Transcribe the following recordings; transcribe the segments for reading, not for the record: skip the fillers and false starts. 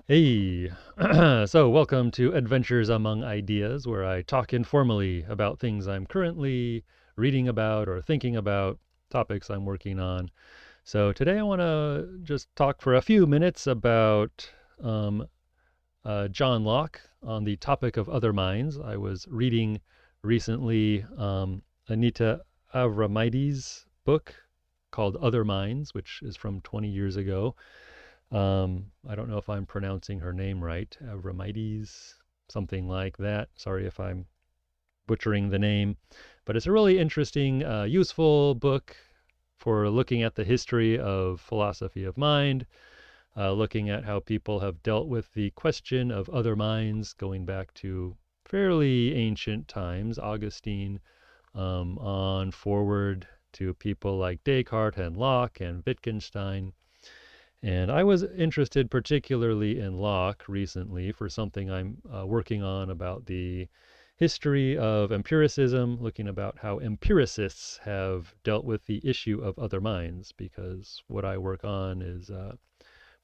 Hey, so welcome to Adventures Among Ideas, where I talk informally about things I'm currently reading about or thinking about, topics I'm working on. So today I want to just talk for a few minutes about um, John Locke on the topic of other minds. I was reading recently Anita Avramides' book called Other Minds, which is from 20 years ago. I don't know if I'm pronouncing her name right. Avramides, something like that. Sorry if I'm butchering the name. But it's a really interesting, useful book for looking at the history of philosophy of mind, looking at how people have dealt with the question of other minds going back to fairly ancient times, Augustine, on forward to people like Descartes and Locke and Wittgenstein. And I was interested particularly in Locke recently for something I'm working on about the history of empiricism, looking about how empiricists have dealt with the issue of other minds, because what I work on is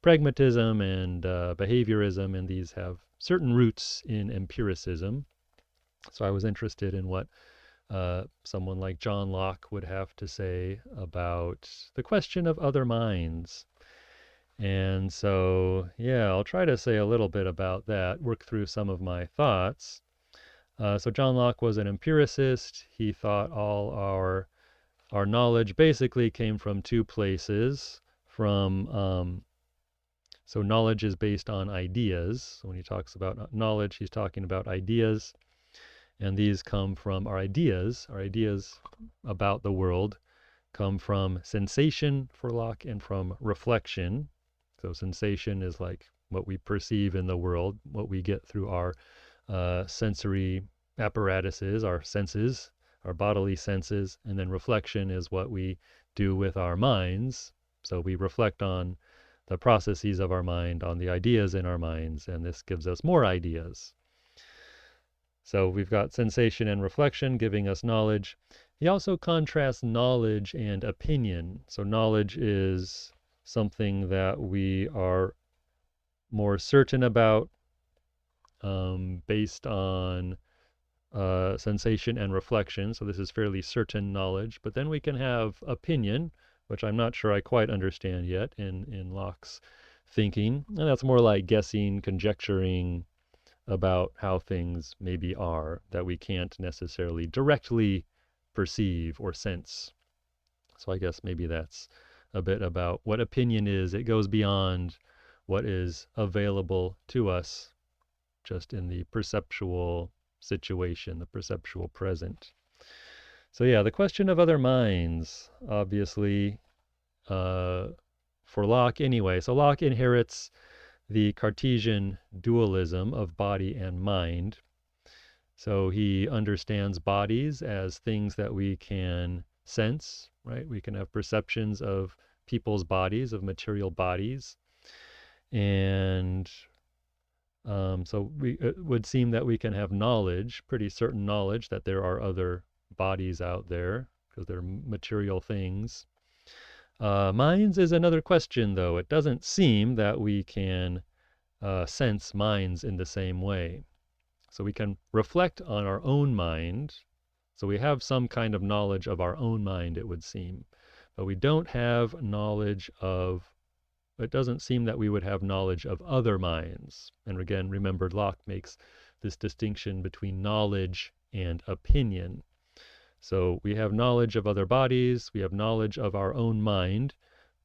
pragmatism and behaviorism, and these have certain roots in empiricism. So I was interested in what someone like John Locke would have to say about the question of other minds. And so, yeah, I'll try to say a little bit about that, work through some of my thoughts. So John Locke was an empiricist. He thought all our knowledge basically came from two places. So knowledge is based on ideas. So when he talks about knowledge, he's talking about ideas, and these come from our ideas. Our ideas about the world come from sensation for Locke and from reflection. So sensation is like what we perceive in the world, what we get through our sensory apparatuses, our senses, our bodily senses. And then reflection is what we do with our minds. So we reflect on the processes of our mind, on the ideas in our minds, and this gives us more ideas. So we've got sensation and reflection giving us knowledge. He also contrasts knowledge and opinion. So knowledge is something that we are more certain about, based on sensation and reflection. So this is fairly certain knowledge. But then we can have opinion, which I'm not sure I quite understand yet in Locke's thinking. And that's more like guessing, conjecturing about how things maybe are that we can't necessarily directly perceive or sense. So I guess maybe that's a bit about what opinion is. It goes beyond what is available to us just in the perceptual situation, the perceptual present. So yeah, the question of other minds, obviously, for Locke anyway. So Locke inherits the Cartesian dualism of body and mind. So he understands bodies as things that we can sense, right? We can have perceptions of people's bodies, of material bodies. And so it would seem that we can have knowledge, pretty certain knowledge that there are other bodies out there because they're material things. Minds is another question, though. It doesn't seem that we can sense minds in the same way. So we can reflect on our own mind. So we have some kind of knowledge of our own mind, it would seem. But we don't have knowledge of, it doesn't seem that we would have knowledge of other minds. And again, remember, Locke makes this distinction between knowledge and opinion. So we have knowledge of other bodies, we have knowledge of our own mind,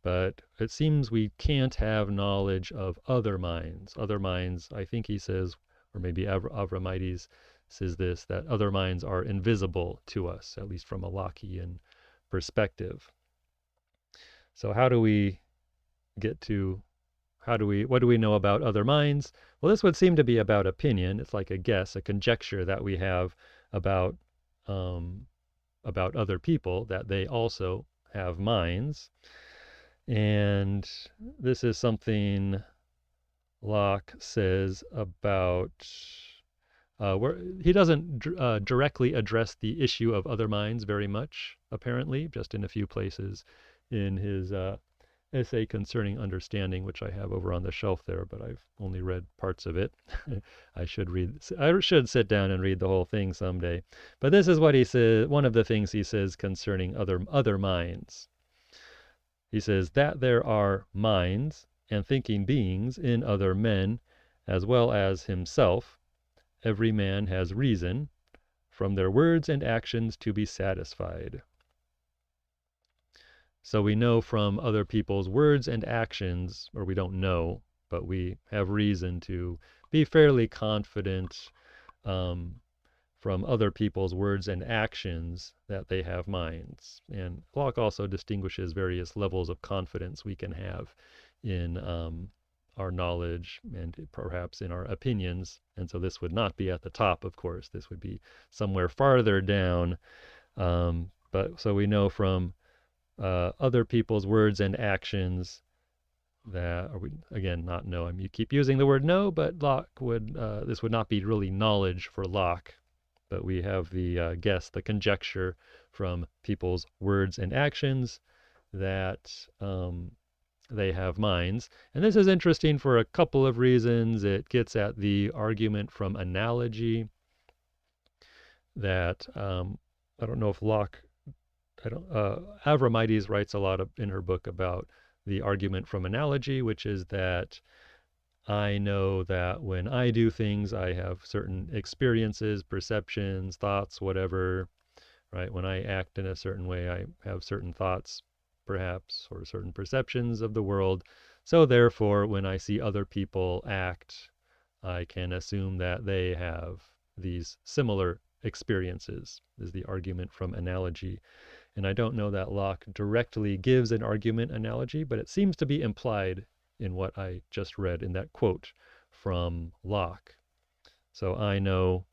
but it seems we can't have knowledge of other minds. Other minds, I think he says, or maybe Avramides says this, that other minds are invisible to us, at least from a Lockean perspective. So how do we get to, what do we know about other minds? Well, this would seem to be about opinion. It's like a guess, a conjecture that we have um, about other people, that they also have minds. And this is something Locke says about where he doesn't directly address the issue of other minds very much, apparently, just in a few places in his essay concerning understanding, which I have over on the shelf there, but I've only read parts of it. I should sit down and read the whole thing someday. But this is what he says, one of the things he says concerning other minds. He says that there are minds and thinking beings in other men as well as himself. Every man has reason from their words and actions to be satisfied. So we know from other people's words and actions, or we don't know, but we have reason to be fairly confident from other people's words and actions that they have minds. And Locke also distinguishes various levels of confidence we can have in our knowledge and perhaps in our opinions. And so this would not be at the top, of course. This would be somewhere farther down. But so we know from other people's words and actions that, or we, again, not know. I mean, you keep using the word know, but Locke would, this would not be really knowledge for Locke, but we have the guess, the conjecture from people's words and actions that they have minds. And this is interesting for a couple of reasons. It gets at the argument from analogy that I don't know if Locke Avramides writes a lot in her book about the argument from analogy, which is that I know that when I do things, I have certain experiences, perceptions, thoughts, whatever, right? When I act in a certain way, I have certain thoughts, perhaps, or certain perceptions of the world. So therefore, when I see other people act, I can assume that they have these similar experiences, is the argument from analogy. And I don't know that Locke directly gives an argument analogy, but it seems to be implied in what I just read in that quote from Locke. So I know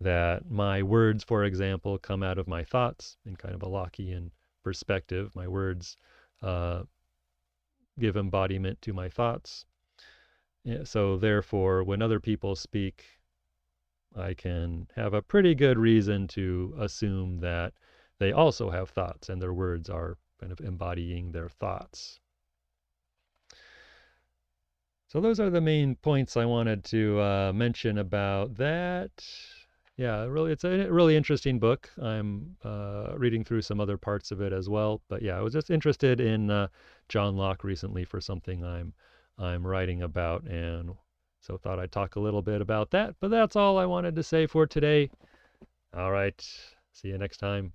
that my words, for example, come out of my thoughts in kind of a Lockean perspective. My words give embodiment to my thoughts. So therefore, when other people speak, I can have a pretty good reason to assume that they also have thoughts and their words are kind of embodying their thoughts. So those are the main points I wanted to mention about that. Yeah, really, it's a really interesting book. I'm reading through some other parts of it as well. But yeah, I was just interested in John Locke recently for something I'm writing about, and so thought I'd talk a little bit about that. But that's all I wanted to say for today. All right, see you next time.